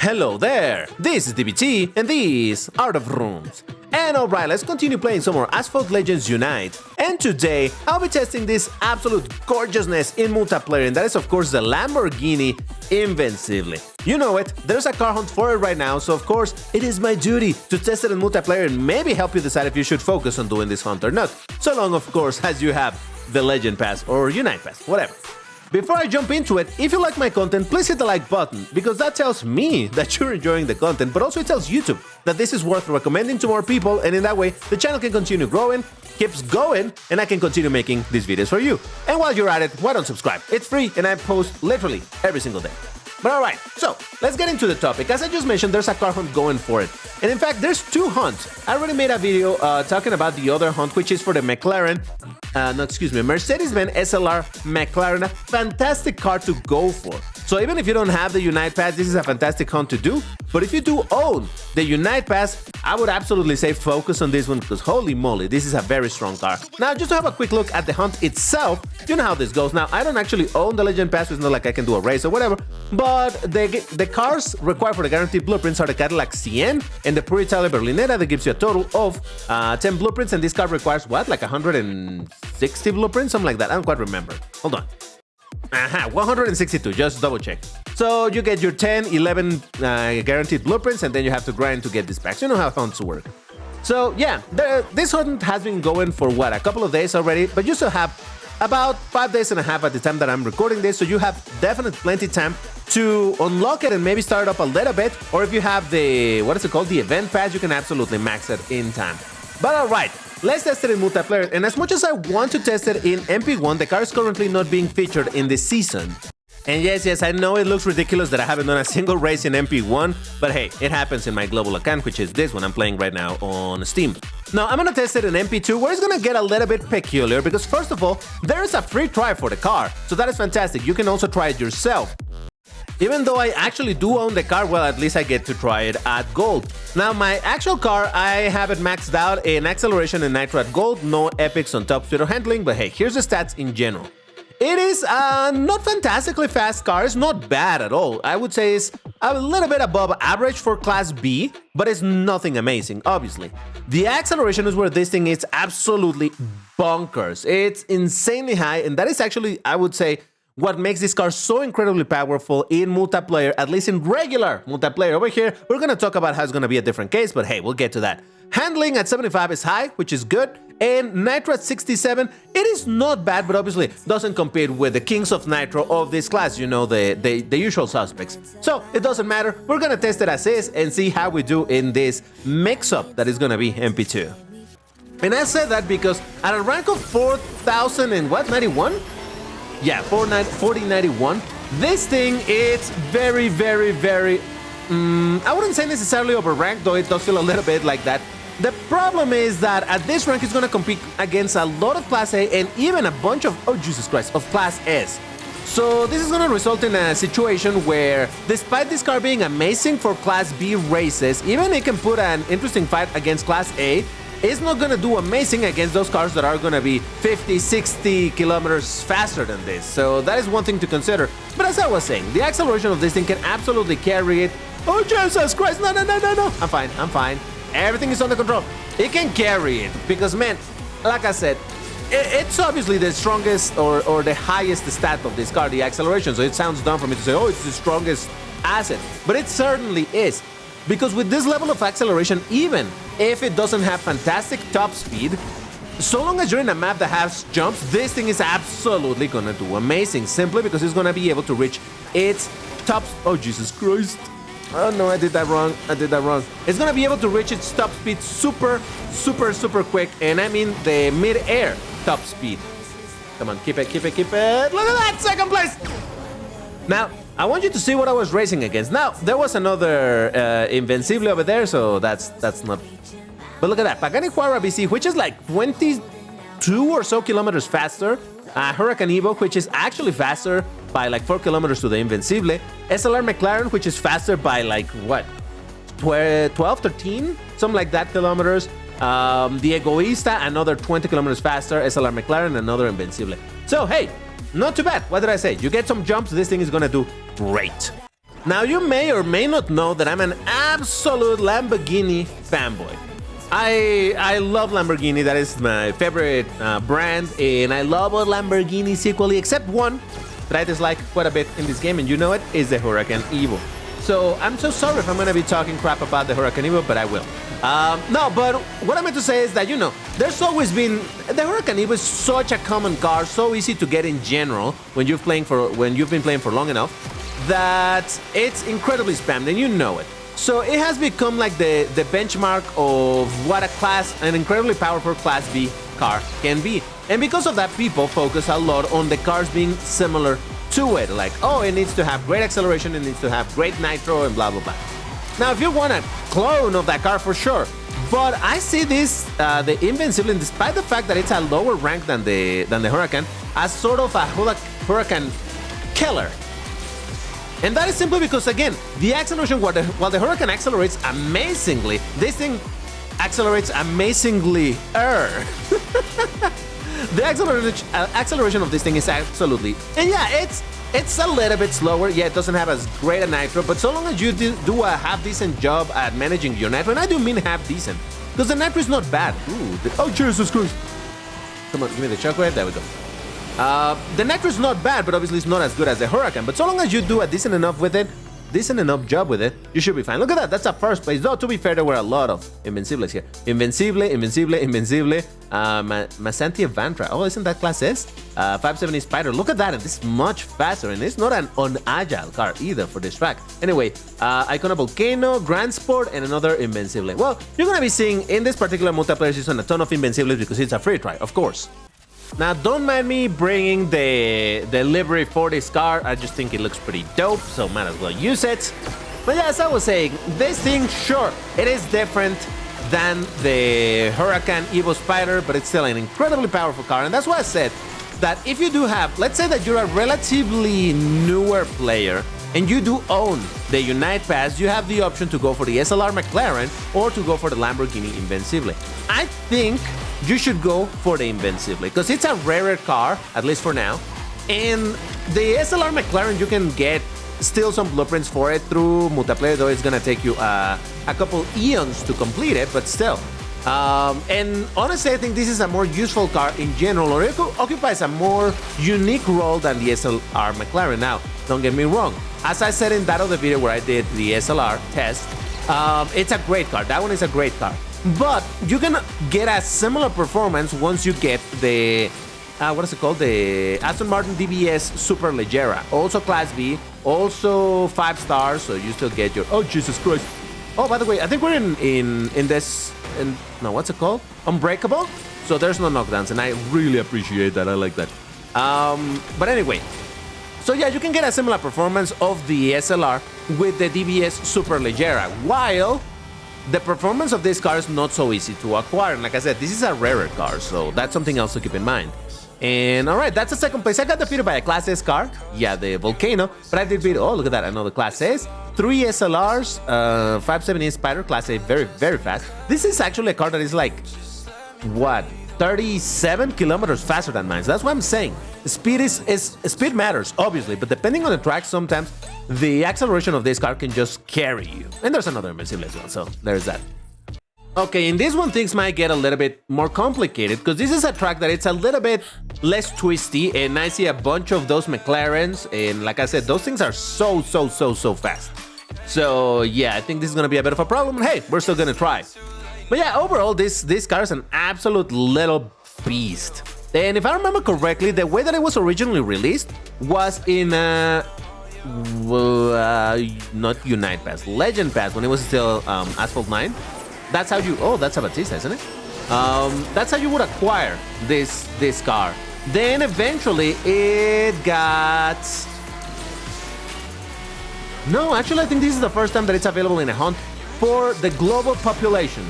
Hello there, this is DBT and these are the rooms. And alright, let's continue playing some more Asphalt Legends Unite. And today, I'll be testing this absolute gorgeousness in multiplayer, and that is of course the Lamborghini Invencible. You know it, there's a car hunt for it right now, so of course, it is my duty to test it in multiplayer and maybe help you decide if you should focus on doing this hunt or not. So long of course as you have the Legend Pass or Unite Pass, whatever. Before I jump into it, if you like my content, please hit the like button, because that tells me that you're enjoying the content, but also it tells YouTube that this is worth recommending to more people, and in that way, the channel can continue growing, keeps going, and I can continue making these videos for you. And while you're at it, why don't subscribe? It's free, and I post literally every single day. But alright, so let's get into the topic. As I just mentioned, there's a car hunt going for it. And in fact, there's two hunts. I already made a video talking about the other hunt, which is for the Mercedes-Benz SLR McLaren. A fantastic car to go for. So even if you don't have the Unite Pass, this is a fantastic hunt to do. But if you do own the Unite Pass, I would absolutely say focus on this one, because holy moly, this is a very strong car. Now, just to have a quick look at the hunt itself, you know how this goes. Now, I don't actually own the Legend Pass, so it's not like I can do a race or whatever, but the cars required for the guaranteed blueprints are the Cadillac CN and the Pure Italia Berlinetta that gives you a total of 10 blueprints, and this car requires, what, like 160 blueprints? Something like that, I don't quite remember. Hold on. 162, just double check. So you get your 10, 11 guaranteed blueprints, and then you have to grind to get these packs. You know how hunts work. So yeah, this hunt has been going for what, a couple of days already, but you still have about 5 days and a half at the time that I'm recording this, so you have definitely plenty time to unlock it and maybe start it up a little bit, or if you have the, what is it called, the event pass, you can absolutely max it in time. But alright, let's test it in multiplayer, and as much as I want to test it in MP1, the car is currently not being featured in this season. And yes, I know it looks ridiculous that I haven't done a single race in MP1, but hey, it happens in my global account, which is this one I'm playing right now on Steam. Now, I'm gonna test it in MP2, where it's gonna get a little bit peculiar, because first of all, there is a free try for the car, so that is fantastic. You can also try it yourself. Even though I actually do own the car, well, at least I get to try it at gold. Now, my actual car, I have it maxed out in acceleration and nitro at gold, no epics on top speed or handling, but hey, here's the stats in general. It is a not fantastically fast car, it's not bad at all. I would say it's a little bit above average for Class B, but it's nothing amazing, obviously. The acceleration is where this thing is absolutely bonkers. It's insanely high, and that is actually, I would say, what makes this car so incredibly powerful in multiplayer, at least in regular multiplayer. Over here, we're gonna talk about how it's gonna be a different case, but hey, we'll get to that. Handling at 75 is high, which is good, and Nitro at 67, it is not bad, but obviously doesn't compete with the kings of Nitro of this class, you know, the usual suspects. So it doesn't matter, we're gonna test it as is and see how we do in this mix-up that is gonna be MP2. And I said that because at a rank of 4,091? Yeah, 4091. This thing is very, I wouldn't say necessarily overranked, though it does feel a little bit like that. The problem is that at this rank, it's going to compete against a lot of Class A and even a bunch of, oh Jesus Christ, of Class S. So this is going to result in a situation where, despite this car being amazing for Class B races, even it can put an interesting fight against Class A, it's not going to do amazing against those cars that are going to be 50, 60 kilometers faster than this. So that is one thing to consider. But as I was saying, the acceleration of this thing can absolutely carry it. Oh, Jesus Christ, no. I'm fine. Everything is under control. It can carry it because, man, like I said, it's obviously the strongest or the highest stat of this car, the acceleration. So it sounds dumb for me to say, oh, it's the strongest asset. But it certainly is. Because with this level of acceleration, even if it doesn't have fantastic top speed, so long as you're in a map that has jumps, this thing is absolutely gonna do amazing, simply because it's gonna be able to reach its top... Oh, Jesus Christ. Oh no, I did that wrong. It's gonna be able to reach its top speed super quick, and I mean the mid-air top speed. Come on, keep it. Look at that, second place! Now, I want you to see what I was racing against. Now, there was another Invencible over there, so that's not... But look at that, Pagani Huayra BC, which is like 22 or so kilometers faster. Huracan Evo, which is actually faster by like 4 kilometers to the Invencible. SLR McLaren, which is faster by like, what, 12, 13? Something like that kilometers. The Egoista, another 20 kilometers faster. SLR McLaren, another Invencible. So, hey, not too bad. What did I say? You get some jumps, this thing is gonna do great. Now, you may or may not know that I'm an absolute Lamborghini fanboy. I love Lamborghini. That is my favorite brand, and I love all Lamborghinis equally, except one that I dislike quite a bit in this game, and you know it, is the Huracan Evo. So I'm so sorry if I'm gonna be talking crap about the Huracan Evo, but I will. No, but what I meant to say is that, you know, there's always been, the Huracan Evo is such a common car, so easy to get in general when you've been playing for long enough, that it's incredibly spammed, and you know it. So it has become like the benchmark of what an incredibly powerful Class B car can be. And because of that, people focus a lot on the cars being similar to it. Like, oh, it needs to have great acceleration, it needs to have great nitro, and blah, blah, blah. Now, if you want a clone of that car, for sure. But I see this, the Invencible, despite the fact that it's a lower rank than the Huracan, as sort of a Huracan killer. And that is simply because, again, the acceleration, while the Huracan accelerates amazingly, this thing accelerates amazingly. The acceleration of this thing is absolutely... And yeah, it's a little bit slower. Yeah, it doesn't have as great a nitro, but so long as you do a half-decent job at managing your nitro, and I do mean half-decent, because the nitro is not bad. Ooh, oh, Jesus Christ. Come on, give me the shockwave. There we go. The nitro is not bad, but obviously it's not as good as the Huracan. But so long as you do a decent enough job with it, you should be fine. Look at that, that's a first place. Though, to be fair, there were a lot of Invencibles here. Invencible, Masanti Evantra. Oh, isn't that Class S? 570 Spider. Look at that, and this is much faster, and it's not an unagile car either for this track. Anyway, Icona Volcano, Grand Sport, and another Invencible. Well, you're gonna be seeing in this particular multiplayer season a ton of Invencibles because it's a free try, of course. Now, don't mind me bringing the livery for this car. I just think it looks pretty dope, so might as well use it. But yeah, as I was saying, this thing, sure, it is different than the Huracan Evo Spider, but it's still an incredibly powerful car. And that's why I said that if you do have, let's say that you're a relatively newer player and you do own the Unite Pass, you have the option to go for the SLR McLaren or to go for the Lamborghini Invencible. I think you should go for the Invencible because it's a rarer car, at least for now. And the SLR McLaren, you can get still some blueprints for it through multiplayer, though it's gonna take you a couple eons to complete it, but still. And honestly, I think this is a more useful car in general, or it occupies a more unique role than the SLR McLaren. Now, don't get me wrong. As I said in that other video where I did the SLR test, it's a great car. That one is a great car. But you can get a similar performance once you get the, what is it called? The Aston Martin DBS Superleggera. Also Class B, also 5 stars, so you still get your, oh, Jesus Christ. Oh, by the way, I think we're in this, no, what's it called? Unbreakable? So there's no knockdowns, and I really appreciate that. I like that. But anyway, so yeah, you can get a similar performance of the SLR with the DBS Superleggera, while the performance of this car is not so easy to acquire. And like I said, this is a rarer car, so that's something else to keep in mind. And alright, that's the second place. I got defeated by a Class S car. Yeah, the Volcano. But I did beat, oh, look at that, another Class S. 3 SLRs, 570 Spider, Class A, very, very fast. This is actually a car that is like, what, 37 kilometers faster than mine. So that's what I'm saying. Speed speed matters, obviously, but depending on the track, sometimes the acceleration of this car can just carry you. And there's another Invencible as well, so there's that. Okay, in this one, things might get a little bit more complicated because this is a track that it's a little bit less twisty, and I see a bunch of those McLarens, and like I said, those things are so fast. So yeah, I think this is gonna be a bit of a problem. Hey, we're still gonna try. But yeah, overall, this car is an absolute little beast. And if I remember correctly, the way that it was originally released was in not Unite Pass, Legend Pass, when it was still Asphalt 9. That's how you, oh, that's a Batista, isn't it? That's how you would acquire this car. Then eventually it got... No, actually I think this is the first time that it's available in a hunt for the global population.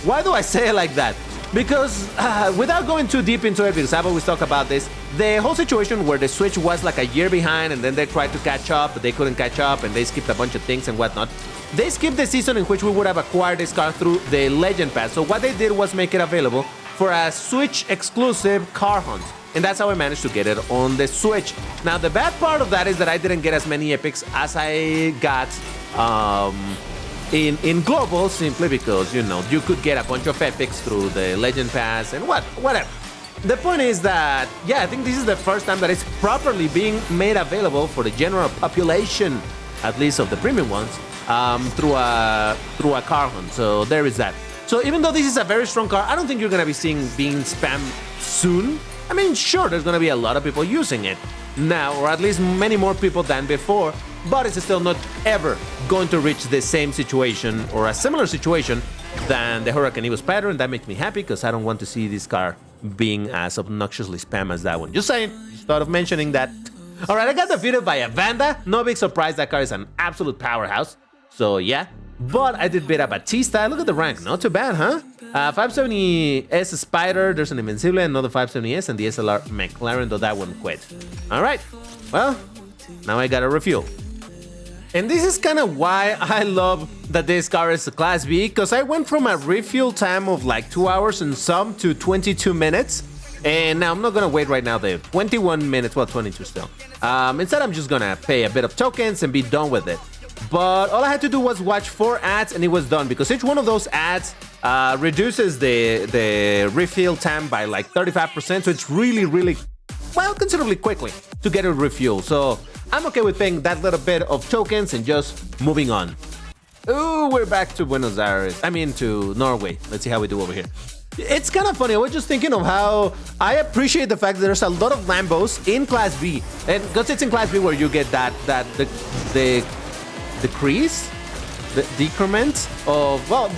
Why do I say it like that? Because without going too deep into it, because I've always talked about this, the whole situation where the Switch was like a year behind and then they tried to catch up, but they couldn't catch up and they skipped a bunch of things and whatnot. They skipped the season in which we would have acquired this car through the Legend Pass. So what they did was make it available for a Switch exclusive car hunt. And that's how I managed to get it on the Switch. Now, the bad part of that is that I didn't get as many epics as I got in Global, simply because, you know, you could get a bunch of epics through the Legend Pass and whatever. The point is that, yeah, I think this is the first time that it's properly being made available for the general population, at least of the premium ones, through a car hunt. So there is that. So even though this is a very strong car, I don't think you're gonna be seeing being spammed soon. I mean, sure, there's gonna be a lot of people using it now, or at least many more people than before, but it's still not ever going to reach the same situation or a similar situation than the Hurricane Evo Spider, and that makes me happy because I don't want to see this car being as obnoxiously spam as that one. Just saying, just thought of mentioning that. All right, I got defeated by a Vanda. No big surprise, that car is an absolute powerhouse. So yeah, but I did beat up Batista. Look at the rank, not too bad, huh? 570S Spider, there's an Invencible, another 570S, and the SLR McLaren, though that one quit. All right, well, now I gotta refuel. And this is kind of why I love that this car is a Class B, because I went from a refuel time of like 2 hours and some to 22 minutes. And now I'm not gonna wait right now the 21 minutes, well, 22 still. Instead, I'm just gonna pay a bit of tokens and be done with it. But all I had to do was watch 4 ads and it was done, because each one of those ads reduces the refuel time by like 35%. So it's really, well, considerably quickly to get a refuel. So I'm okay with paying that little bit of tokens and just moving on. Ooh, we're back to Buenos Aires. I mean, to Norway. Let's see how we do over here. It's kind of funny. I was just thinking of how I appreciate the fact that there's a lot of Lambos in Class B. And because it's in Class B where you get the decrease, the decrement of, well,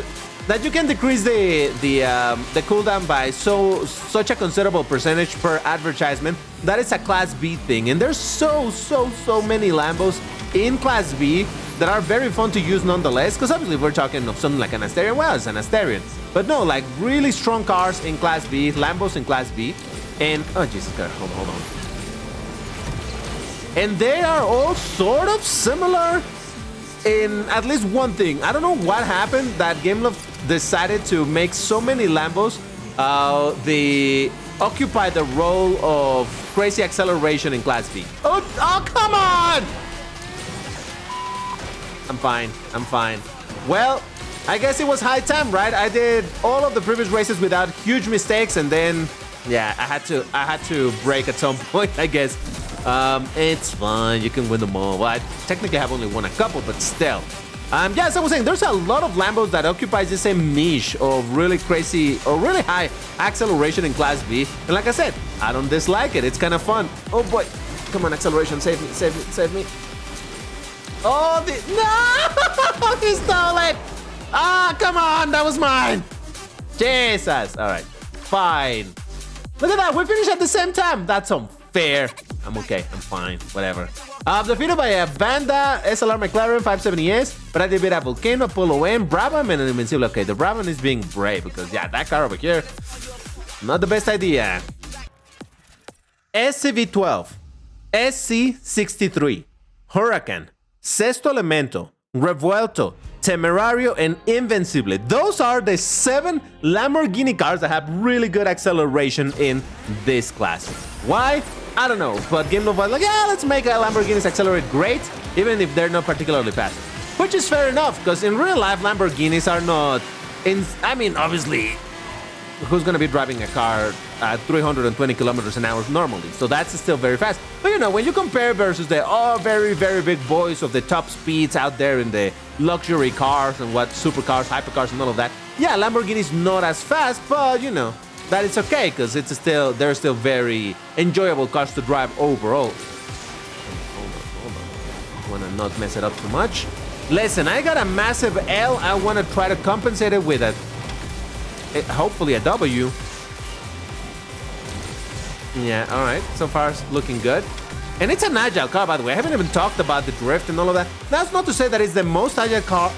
that you can decrease the cooldown by such a considerable percentage per advertisement. That is a Class B thing, and there's so many Lambos in Class B that are very fun to use nonetheless. Because obviously, if we're talking of something like an Asterion, well, it's an Asterion, but no, like really strong cars in Class B, Lambos in Class B, and oh Jesus God, hold on, and they are all sort of similar in at least one thing. I don't know what happened that Gameloft decided to make so many Lambos they occupy the role of crazy acceleration in Class B. Oh, come on! I'm fine. Well, I guess it was high time, right? I did all of the previous races without huge mistakes, and then, yeah, I had to break at some point, I guess. It's fine, you can win them all. Well, I technically have only won a couple, but still. Yeah, as I was saying, there's a lot of Lambos that occupies the same niche of really crazy or really high acceleration in Class B. And like I said, I don't dislike it. It's kind of fun. Oh boy, come on, acceleration, save me. Oh, no, he stole it. Ah, come on, that was mine. Jesus. All right, fine. Look at that, we finished at the same time. That's unfair. I'm okay, I'm fine, whatever. Defeated by a Vanda, SLR McLaren 570S, but I did beat a Volcano, Polo M, Brabham, and an Invincible. Okay, the Brabham is being brave because, yeah, that car over here, not the best idea. SCV12, SC63, Huracan, Sexto Elemento, Revuelto, Temerario, and Invencible. Those are the 7 Lamborghini cars that have really good acceleration in this class. Why? I don't know, but Gameloft was like, yeah, let's make Lamborghinis accelerate great, even if they're not particularly fast. Which is fair enough, because in real life, Lamborghinis are not, I mean, obviously, who's going to be driving a car at 320 kilometers an hour normally? So that's still very fast. But you know, when you compare versus the very big boys of the top speeds out there in the luxury cars and what supercars, hypercars, and all of that, yeah, Lamborghini's not as fast, but you know, that it's okay because they're still very enjoyable cars to drive overall. Hold on. I want to not mess it up too much. Listen, I got a massive L. I want to try to compensate it with hopefully a W. Yeah, all right. So far, it's looking good. And it's an agile car, by the way. I haven't even talked about the drift and all of that. That's not to say that it's the most agile car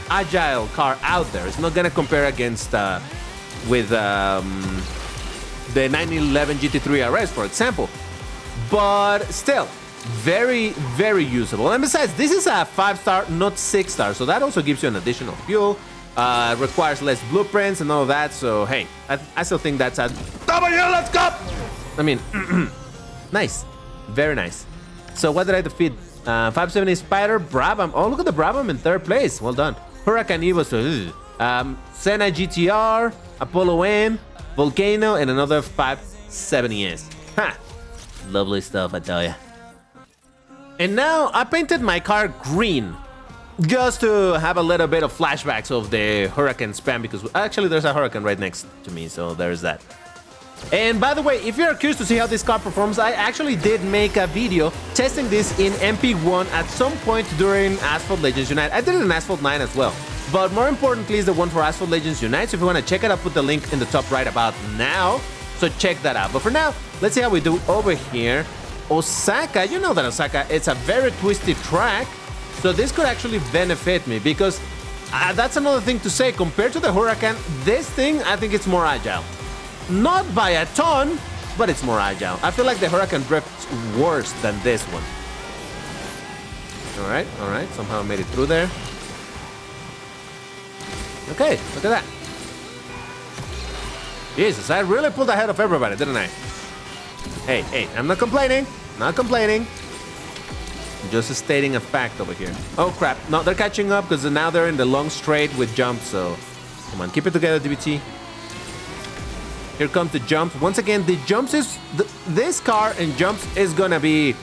out there. It's not gonna compare against with the 911 GT3 RS, for example. But still, very usable. And besides, this is a 5-star, not 6-star, so that also gives you an additional fuel. requires less blueprints and all of that. So hey, I still think that's a W. Let's go. I mean, nice, very nice. So what did I defeat? 570 Spider, Brabham. Oh, look at the Brabham in third place. Well done. Huracan Evo. Senna GTR, Apollo N, Volcano, and another 570S. Ha! Lovely stuff, I tell ya. And now I painted my car green, just to have a little bit of flashbacks of the Huracan spam, because actually there's a Huracan right next to me, so there's that. And by the way, if you're curious to see how this car performs, I actually did make a video testing this in MP1 at some point during Asphalt Legends Unite. I did it in Asphalt 9 as well. But more importantly is the one for Asphalt Legends Unite. So if you want to check it, I'll put the link in the top right about now. So check that out. But for now, let's see how we do over here. Osaka, you know that Osaka, it's a very twisty track. So this could actually benefit me because that's another thing to say. Compared to the Huracan, this thing, I think it's more agile. Not by a ton, but it's more agile. I feel like the Huracan drifts worse than this one. All right. Somehow I made it through there. Okay, look at that. Jesus, I really pulled ahead of everybody, didn't I? Hey, I'm not complaining. Not complaining. I'm just stating a fact over here. Oh, crap. No, they're catching up because now they're in the long straight with jumps, so... Come on, keep it together, DBT. Here comes the jumps. Once again, the jumps is... This car and jumps is gonna be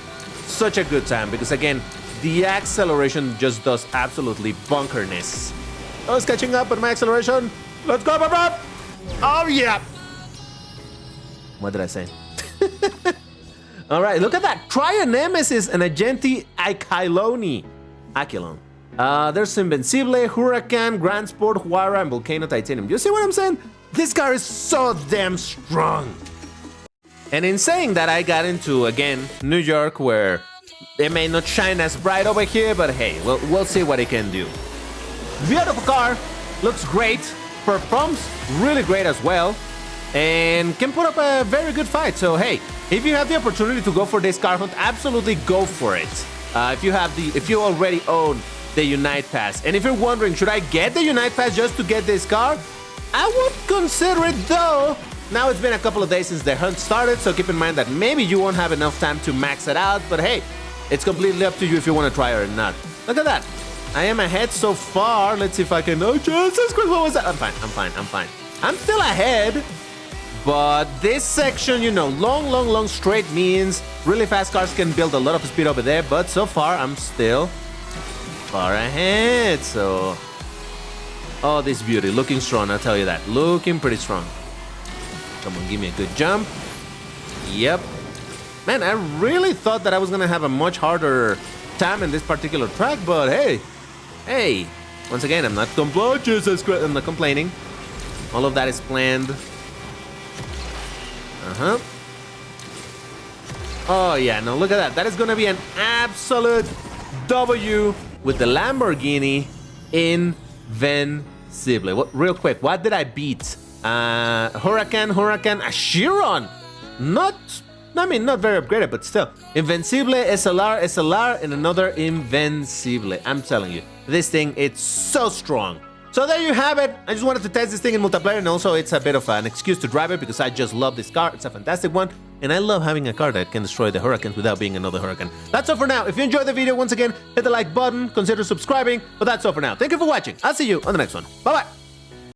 such a good time because, again, the acceleration just does absolutely bunkerness. Oh, it's catching up with my acceleration. Let's go, bro. Oh, yeah. What did I say? All right, look at that. Try a Nemesis and a Genti Aquiloni. There's Invencible, Huracan, Grand Sport, Huara, and Volcano Titanium. You see what I'm saying? This car is so damn strong. And in saying that, I got into, again, New York, where it may not shine as bright over here, but hey, we'll see what it can do. Beautiful car, looks great, performs really great as well, and can put up a very good fight. So hey, if you have the opportunity to go for this car hunt, absolutely go for it. If you already own the Unite Pass, and if you're wondering, should I get the Unite Pass just to get this car? I would consider it though. Now it's been a couple of days since the hunt started, so keep in mind that maybe you won't have enough time to max it out. But hey, it's completely up to you if you want to try it or not. Look at that. I am ahead so far. Let's see if I can... Oh, Jesus Christ, what was that? I'm fine. I'm still ahead. But this section, you know, long straight means really fast cars can build a lot of speed over there. But so far, I'm still far ahead. So... Oh, this beauty. Looking strong, I'll tell you that. Looking pretty strong. Come on, give me a good jump. Yep. Man, I really thought that I was going to have a much harder time in this particular track. But hey, once again, I'm not complaining. All of that is planned. Oh, yeah, no, look at that. That is going to be an absolute W with the Lamborghini Invencible. Real quick, what did I beat? Huracan, Chiron. Not very upgraded, but still. Invencible, SLR, and another Invencible. I'm telling you, this thing, it's so strong. So there you have it. I just wanted to test this thing in multiplayer, and also it's a bit of an excuse to drive it because I just love this car. It's a fantastic one, and I love having a car that can destroy the Huracans without being another Huracan. That's all for now. If you enjoyed the video, once again, hit the like button, consider subscribing, but that's all for now. Thank you for watching. I'll see you on the next one. Bye-bye.